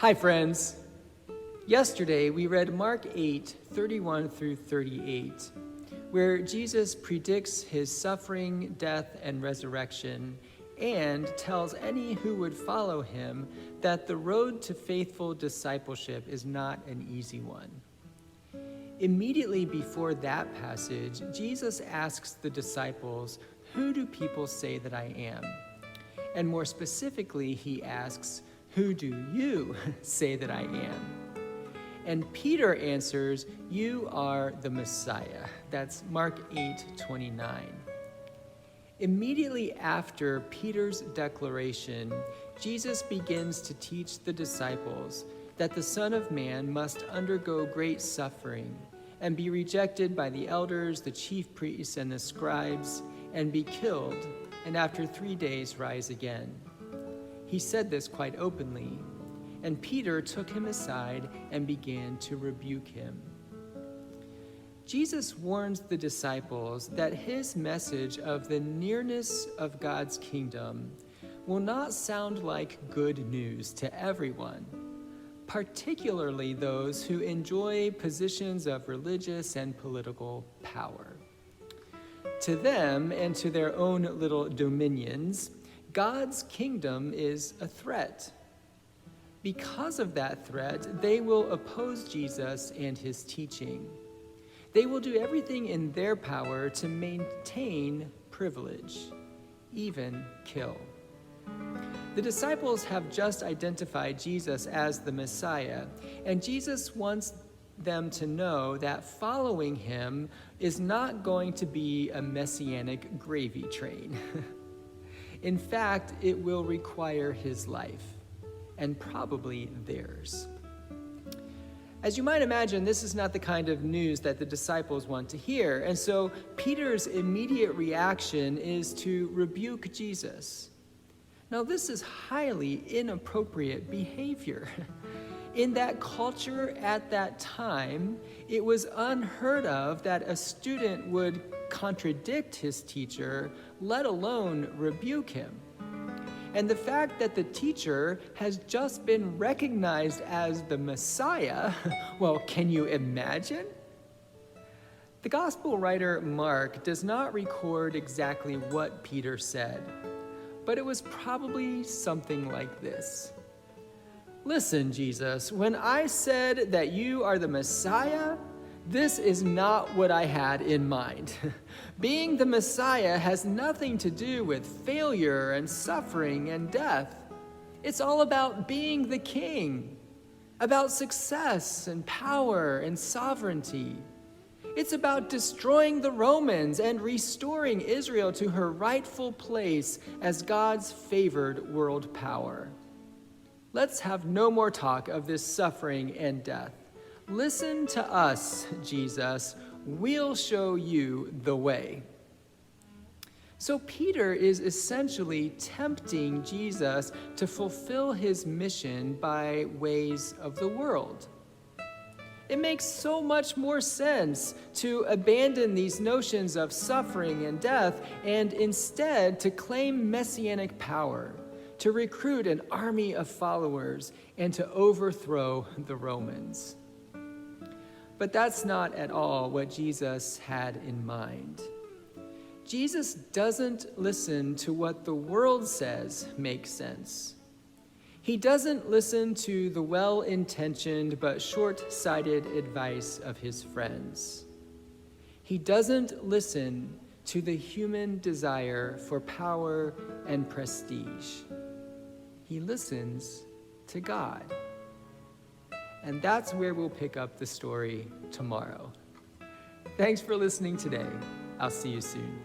Hi, friends. Yesterday, we read Mark 8:31 through 38, where Jesus predicts his suffering, death, and resurrection, and tells any who would follow him that the road to faithful discipleship is not an easy one. Immediately before that passage, Jesus asks the disciples, "Who do people say that I am?" And more specifically, he asks, "Who do you say that I am?" And Peter answers, "You are the Messiah." That's Mark 8:29. Immediately after Peter's declaration, Jesus begins to teach the disciples that the Son of Man must undergo great suffering and be rejected by the elders, the chief priests, and the scribes, and be killed, and after 3 days rise again. He said this quite openly, and Peter took him aside and began to rebuke him. Jesus warns the disciples that his message of the nearness of God's kingdom will not sound like good news to everyone, particularly those who enjoy positions of religious and political power. To them and to their own little dominions, God's kingdom is a threat. Because of that threat, they will oppose Jesus and his teaching. They will do everything in their power to maintain privilege, even kill. The disciples have just identified Jesus as the Messiah, and Jesus wants them to know that following him is not going to be a messianic gravy train. In fact, it will require his life, and probably theirs. As you might imagine, this is not the kind of news that the disciples want to hear, and so Peter's immediate reaction is to rebuke Jesus. Now, this is highly inappropriate behavior. In that culture at that time, it was unheard of that a student would contradict his teacher, let alone rebuke him. And the fact that the teacher has just been recognized as the Messiah, well, can you imagine? The gospel writer Mark does not record exactly what Peter said, but it was probably something like this. "Listen, Jesus, when I said that you are the Messiah, this is not what I had in mind. Being the Messiah has nothing to do with failure and suffering and death. It's all about being the king, about success and power and sovereignty. It's about destroying the Romans and restoring Israel to her rightful place as God's favored world power. Let's have no more talk of this suffering and death. Listen to us, Jesus. We'll show you the way." So Peter is essentially tempting Jesus to fulfill his mission by ways of the world. It makes so much more sense to abandon these notions of suffering and death and instead to claim messianic power, to recruit an army of followers, and to overthrow the Romans. But that's not at all what Jesus had in mind. Jesus doesn't listen to what the world says makes sense. He doesn't listen to the well-intentioned but short-sighted advice of his friends. He doesn't listen to the human desire for power and prestige. He listens to God. And that's where we'll pick up the story tomorrow. Thanks for listening today. I'll see you soon.